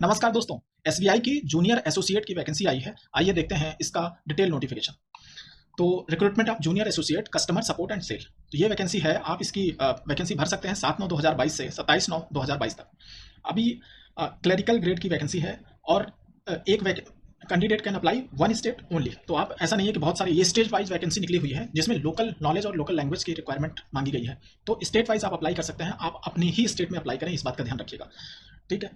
नमस्कार दोस्तों। एसबीआई की जूनियर एसोसिएट की वैकेंसी आई है। आइए देखते हैं इसका डिटेल नोटिफिकेशन। तो recruitment of junior associate customer support and sale, तो ये वैकेंसी है। आप इसकी वैकेंसी भर सकते हैं 7/9/2022 से 27/9/2022 तक। अभी क्लरिकल ग्रेड की वैकेंसी है और एक candidate can apply one state only. तो आप ऐसा नहीं है कि बहुत सारी, ये स्टेट वाइज वैकेंसी निकली हुई है जिसमें लोकल नॉलेज और लोकल लैंग्वेज की रिक्वायरमेंट मांगी गई है। तो स्टेट वाइज आप अप्लाई कर सकते हैं। आप अपनी ही स्टेट में अप्लाई करें, इस बात का ध्यान रखिएगा। ठीक है।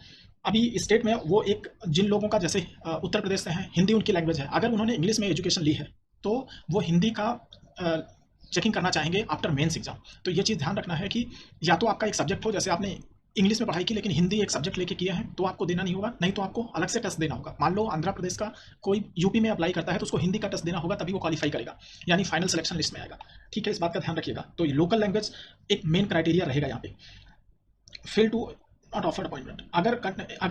अभी स्टेट में वो एक जिन लोगों का, जैसे उत्तर प्रदेश से हैं, हिंदी उनकी लैंग्वेज है, अगर उन्होंने इंग्लिश में एजुकेशन ली है तो वो हिंदी का चेकिंग करना चाहेंगे आफ्टर मेंस एग्जाम। तो ये चीज़ ध्यान रखना है कि या तो आपका एक सब्जेक्ट हो, जैसे आपने इंग्लिश में पढ़ाई की लेकिन हिंदी एक सब्जेक्ट लेके किया है, तो आपको देना नहीं होगा। नहीं तो आपको अलग से टेस्ट देना होगा। मान लो आंध्र प्रदेश का कोई यूपी में अप्लाई करता है तो उसको हिंदी का टेस्ट देना होगा, तभी वो क्वालिफाई करेगा, यानी फाइनल सिलेक्शन लिस्ट में आएगा। ठीक है, इस बात का ध्यान रखिएगा। तो लोकल लैंग्वेज एक मेन क्राइटेरिया रहेगा यहाँ पे। Fail to not offered appointment, अगर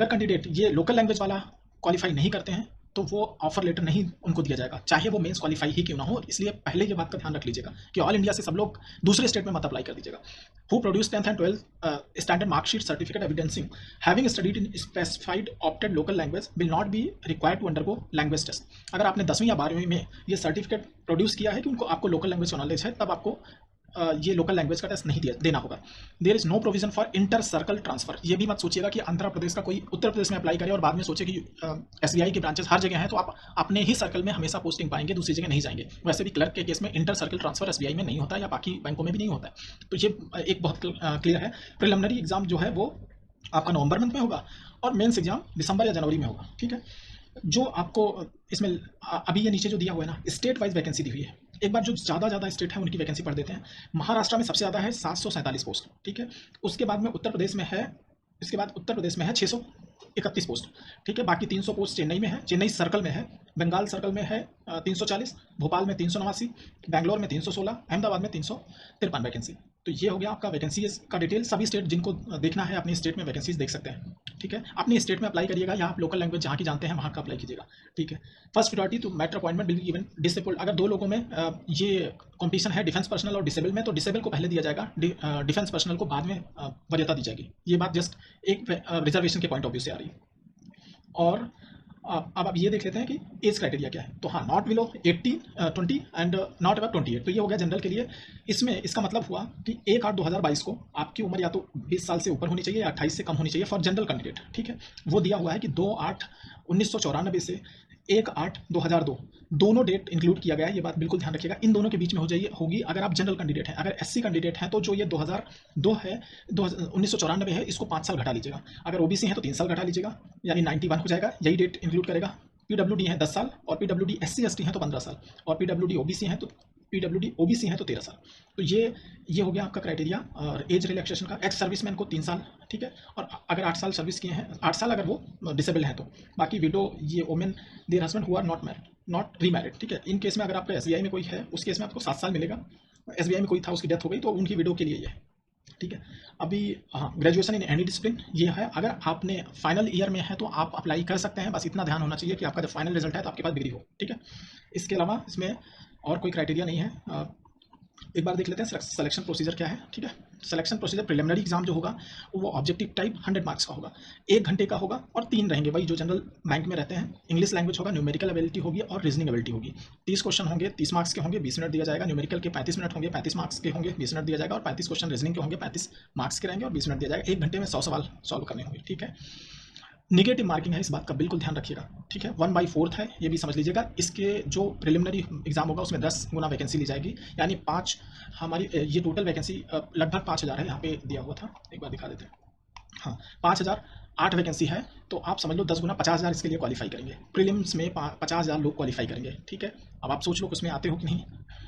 कैंडिडेट ये लोकल लैंग्वेज वाला क्वालिफाई नहीं करते हैं तो वो ऑफर लेटर नहीं उनको दिया जाएगा, चाहे वो मेंस क्वालिफाई ही क्यों ना हो। इसलिए पहले ये बात का ध्यान रख लीजिएगा कि ऑल इंडिया से सब लोग दूसरे स्टेट में मत अप्लाई कर दीजिएगा। Who produce 10th and 12th standard marksheet certificate evidencing having studied in specified opted local language will not be required to undergo language test. अगर आपने 10वीं या 12वीं में ये सर्टिफिकेट प्रोड्यूस किया है कि उनको आपको लोकल लैंग्वेज नॉलेज है, तब आपको ये लोकल लैंग्वेज का टेस्ट नहीं देना होगा। There is no provision for inter circle transfer. ये भी मत सोचिएगा कि आंध्र प्रदेश का कोई उत्तर प्रदेश में अप्लाई करे और बाद में सोचे कि एसबीआई के ब्रांचेस हर जगह हैं तो आप अपने ही सर्कल में हमेशा पोस्टिंग पाएंगे, दूसरी जगह नहीं जाएंगे। वैसे भी क्लर्क के केस में इंटर सर्कल ट्रांसफर एसबीआई में नहीं होता या बाकी बैंकों में भी नहीं होता है। तो ये एक बहुत क्लियर है। प्रिलिमिनरी एग्जाम जो है वो आपका नवंबर मंथ में होगा और मेंस एग्जाम दिसंबर या जनवरी में होगा। ठीक है। जो आपको इसमें अभी ये नीचे जो दिया हुआ है ना, स्टेट वाइज वैकेंसी दी हुई है। एक बार जो ज़्यादा स्टेट है उनकी वैकेंसी पढ़ देते हैं। महाराष्ट्र में सबसे ज़्यादा है 747 पोस्ट। ठीक है। उसके बाद में उत्तर प्रदेश में है, इसके बाद उत्तर प्रदेश में है 631 पोस्ट। ठीक है। बाकी 300 पोस्ट चेन्नई में है, चेन्नई सर्कल में है। बंगाल सर्कल में है 340, भोपाल में 389, बैंगलोर में 316, अहमदाबाद में 353 वैकेंसी। तो ये हो गया आपका वैकेंसी का डिटेल। सभी स्टेट जिनको देखना है अपनी स्टेट में वैकेंसीज देख सकते हैं। ठीक है। अपनी स्टेट में अप्लाई करिएगा या आप लोकल लैंग्वेज जहाँ की जानते हैं वहाँ का अप्लाई कीजिएगा। ठीक है। First priority to matter appointment will be given disabled. अगर दो लोगों में ये कंपटीशन है डिफेंस पर्सनल और डिसेबल में, तो डिसेबल को पहले दिया जाएगा, डिफेंस पर्सनल को बाद में वरीयता दी जाएगी। ये बात जस्ट एक रिजर्वेशन के पॉइंट ऑफ व्यू से आ रही है। और अब आप ये देख लेते हैं कि एज क्राइटेरिया क्या है। तो हाँ, not below 20 and not above 28। तो ये हो गया जनरल के लिए। इसमें इसका मतलब हुआ कि 1/8/2022 को आपकी उम्र या तो 20 साल से ऊपर होनी चाहिए या 28 से कम होनी चाहिए फॉर जनरल कैंडिडेट। ठीक है। वो दिया हुआ है कि 2/8/1994 से 1/8/2002 दोनों डेट इंक्लूड किया गया है। ये बात बिल्कुल ध्यान रखिएगा, इन दोनों के बीच में हो जाइए होगी अगर आप जनरल कैंडिडेट हैं। अगर एससी कैंडिडेट हैं तो जो ये 2002 है, 1994 है, इसको 5 साल घटा लीजिएगा। अगर ओबीसी है तो 3 साल घटा लीजिएगा, यानी 91 हो जाएगा। यही डेट इंक्लूड करेगा। पीडब्ल्यूडी है 10 साल और पीडब्ल्यूडी एससी एसटी है तो 15 साल और पीडब्ल्यूडी ओबीसी है तो 13 साल। तो ये हो गया आपका क्राइटेरिया। और एज रिलैक्सेशन का, एक्स सर्विसमैन को 3 साल। ठीक है। और अगर 8 साल सर्विस किए हैं, 8 साल अगर वो डिसेबल है तो। बाकी विडो, ये women their husband who are not remarried. ठीक है। इन केस में अगर आपका एसबीआई में कोई है उस केस में आपको 7 साल मिलेगा। एसबीआई में कोई था उसकी डेथ हो गई तो उनकी विडो के लिए ये है। ठीक है। अभी हाँ, ग्रेजुएशन इन एनी डिसिप्लिन ये है। अगर आपने फाइनल ईयर में है तो आप अप्लाई कर सकते हैं। बस इतना ध्यान होना चाहिए कि आपका जब फाइनल रिजल्ट है तो आपके पास डिग्री हो। ठीक है। इसके अलावा इसमें और कोई क्राइटेरिया नहीं है। एक बार देख लेते हैं सिलेक्शन प्रोसीजर क्या है। ठीक है। सिलेक्शन प्रोसीजर, प्रिलिमिनरी एग्जाम जो होगा वो ऑब्जेक्टिव टाइप 100 मार्क्स का होगा, 1 घंटे का होगा और 3 रहेंगे वही जो जनरल बैंक में रहते हैं। इंग्लिश लैंग्वेज होगा, न्यूमेरिकल एबिलिटी होगी और रीजनिंग एबिलिटी होगी। 30 क्वेश्चन होंगे, 30 मार्क्स के होंगे, 20 मिनट दिया जाएगा। न्यूमेरिकल के 35 मिनट होंगे, 35 मार्क्स के होंगे, 20 मिनट दिया जाएगा। और 35 क्वेश्चन रीजनिंग के होंगे, 35 मार्क्स के रहेंगे और 20 मिनट दिया जाएगा। 1 घंटे में 100 सवाल सॉल्व करने होंगे। ठीक है। निगेटिव मार्किंग है, इस बात का बिल्कुल ध्यान रखिएगा। ठीक है। 1/4 है, ये भी समझ लीजिएगा। इसके जो प्रिलिमिनरी एग्जाम होगा उसमें 10 गुना वैकेंसी ली जाएगी, यानी 5 हमारी ये टोटल वैकेंसी लगभग 5000 है। यहाँ पे दिया हुआ था, एक बार दिखा देते हैं। हाँ, 5008 वैकेंसी है। तो आप समझ लो 10 गुना 50,000 इसके लिए क्वालिफाई करेंगे। प्रीलिम्स में 50,000 लोग क्वालिफाई करेंगे। ठीक है। अब आप सोच लो कि उसमें आते हो कि नहीं।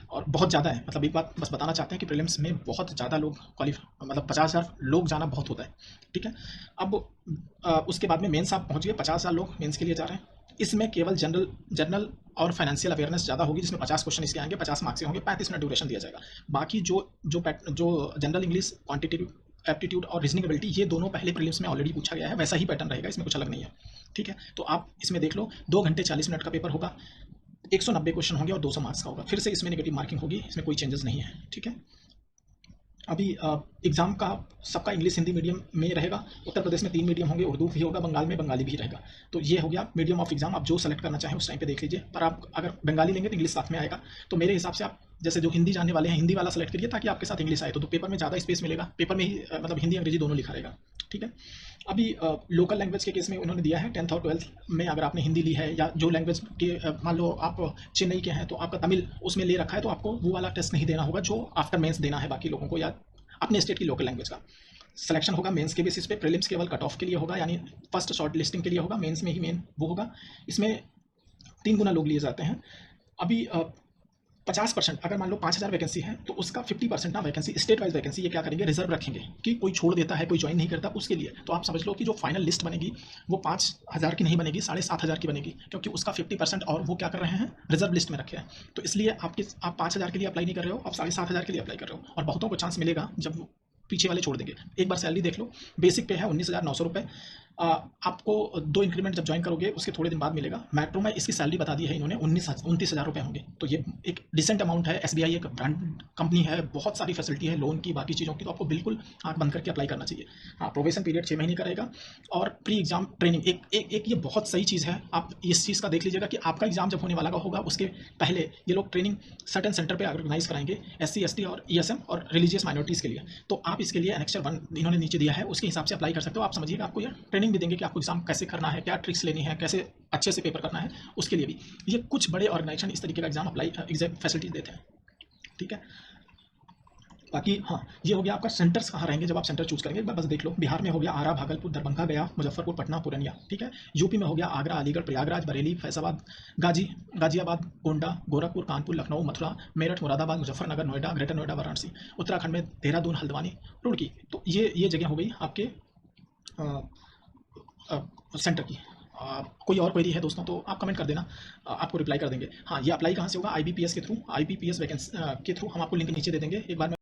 और बहुत ज़्यादा है, मतलब एक बात बस बताना चाहते हैं कि प्रीलिम्स में बहुत ज़्यादा लोग क्वालिफाई, मतलब 50,000 लोग जाना बहुत होता है। ठीक है। अब उसके बाद में मेंस आप पहुँच गए, 50,000 लोग मेंस के लिए जा रहे हैं। इसमें केवल जनरल और फाइनेंशियल अवेयरनेस ज़्यादा होगी, जिसमें 50 क्वेश्चन इसके आएंगे, 50 मार्क्स के होंगे, 35 मिनट ड्यूरेशन दिया जाएगा। बाकी जो जनरल इंग्लिश, क्वांटिटेटिव एप्टीट्यूड और रीजनिंग एबिलिटी, ये दोनों पहले प्रीलिम्स में ऑलरेडी पूछा गया है, वैसा ही पैटर्न रहेगा, इसमें कुछ अलग नहीं है। ठीक है। तो आप इसमें देख लो, 2 घंटे 40 मिनट का पेपर होगा, 190 क्वेश्चन होंगे और 200 मार्क्स का होगा। फिर से इसमें नेगेटिव मार्किंग होगी, इसमें कोई चेंजेस नहीं है। ठीक है। अभी एग्ज़ाम का सबका इंग्लिश हिंदी मीडियम में रहेगा। उत्तर प्रदेश में 3 मीडियम होंगे, उर्दू भी होगा, बंगाल में बंगाली भी रहेगा। तो ये हो गया मीडियम ऑफ एग्ज़ाम, आप जो सेलेक्ट करना चाहें उस टाइम पे देख लीजिए। पर आप अगर बंगाली लेंगे तो इंग्लिश साथ में आएगा। तो मेरे हिसाब से आप जैसे जो हिंदी जानने वाले हैं, हिंदी वाला सेलेक्ट करिए ताकि आपके साथ इंग्लिश आए, तो पेपर में ज़्यादा स्पेस मिलेगा। पेपर में ही मतलब हिंदी अंग्रेजी दोनों लिखा रहेगा, ठीक है। अभी लोकल लैंग्वेज के केस में उन्होंने दिया है 10th और 12th में अगर आपने हिंदी ली है या जो लैंग्वेज के मान लो आप चेन्नई के हैं तो आपका तमिल उसमें ले रखा है, तो आपको वो वाला टेस्ट नहीं देना होगा जो आफ्टर मेंस देना है बाकी लोगों को, या अपने स्टेट की लोकल लैंग्वेज का सिलेक्शन होगा मेंस के बेसिस पे। प्रीलिम्स केवल कट ऑफ के लिए होगा, यानी फर्स्ट शॉर्ट लिस्टिंग के लिए होगा, मेंस में ही मेन वो होगा। इसमें 3 गुना लोग लिए जाते हैं। अभी 50% अगर मान लो 5,000 वैकेंसी है तो उसका 50% ना वैकेंसी स्टेट वाइज वैकेंसी ये क्या करेंगे, रिजर्व रखेंगे कि कोई छोड़ देता है, कोई ज्वाइन नहीं करता उसके लिए। तो आप समझ लो कि जो फाइनल लिस्ट बनेगी वो 5,000 की नहीं बनेगी, 7,500 की बनेगी, क्योंकि उसका 50% और वो क्या कर रहे हैं, रिजर्व लिस्ट में रखे हैं। तो इसलिए आप 5,000 के लिए अप्लाई नहीं कर रहे हो, आप 7,500 के लिए अप्लाई कर रहे हो। और बहुतों को चांस मिलेगा जब वो पीछे वाले छोड़ देंगे। एक बार सैलरी देख लो, बेसिक पे है 19,900 रुपये। आपको 2 इंक्रीमेंट जब ज्वाइन करोगे उसके थोड़े दिन बाद मिलेगा। मेट्रो में इसकी सैलरी बता दी है इन्होंने, 29,000 रुपये होंगे। तो ये एक डिसेंट अमाउंट है। एसबीआई एक ब्रांड कंपनी है, बहुत सारी फैसिलिटी है लोन की बाकी चीज़ों की, तो आपको बिल्कुल आंख बंद करके अप्लाई करना चाहिए। हाँ, प्रोबेशन पीरियड 6 महीने का रहेगा। और प्री एग्जाम ट्रेनिंग एक ये बहुत सही चीज़ है। आप इस चीज़ का देख लीजिएगा कि आपका एग्जाम जब होने वाला होगा उसके पहले ये लोग ट्रेनिंग सर्टेन सेंटर पे ऑर्गेनाइज कराएंगे, SC ST और ESM और रिलीजियस माइनॉरिटीज़ के लिए। तो आप इसके लिए एनेक्चर 1 इन्होंने नीचे दिया है, उसके हिसाब से अप्लाई कर सकते हो। आप समझिएगा, आपको ये ट्रेनिंग भी देंगे कि आपको एग्जाम कैसे करना है, क्या ट्रिक्स लेनी है, कैसे अच्छे से पेपर करना है, उसके लिए भी ये कुछ बड़े ऑर्गेनाइजेशन इस तरीके का एग्जाम अप्लाई एग्जाम फैसिलिटीज देते हैं, ठीक है। बाकी हाँ, ये हो गया आपका सेंटर्स कहाँ रहेंगे जब आप सेंटर चूज करेंगे, एक बार बस देख लो। बिहार में हो गया आरा, भागलपुर, दरभंगा, गया, मुजफ्फरपुर, पटना, पूर्णिया, ठीक है। यूपी में हो गया आगरा, अलीगढ़, प्रयागराज, बरेली, फैजाबाद, गाजियाबाद, गोंडा, गोरखपुर, कानपुर, लखनऊ, मथुरा, मेरठ, मुरादाबाद, मुजफ्फरनगर, नोएडा, ग्रेटर नोएडा, वाराणसी। उत्तराखंड में देहरादून, हल्द्वानी, रुड़की। तो ये जगह हो गई आपके सेंटर की। कोई और क्वेरी है दोस्तों तो आप कमेंट कर देना, आपको रिप्लाई कर देंगे। हाँ, ये अप्लाई कहाँ से होगा, IBPS के थ्रू, IBPS वैकेंसी के थ्रू। हम आपको लिंक नीचे दे देंगे। एक बार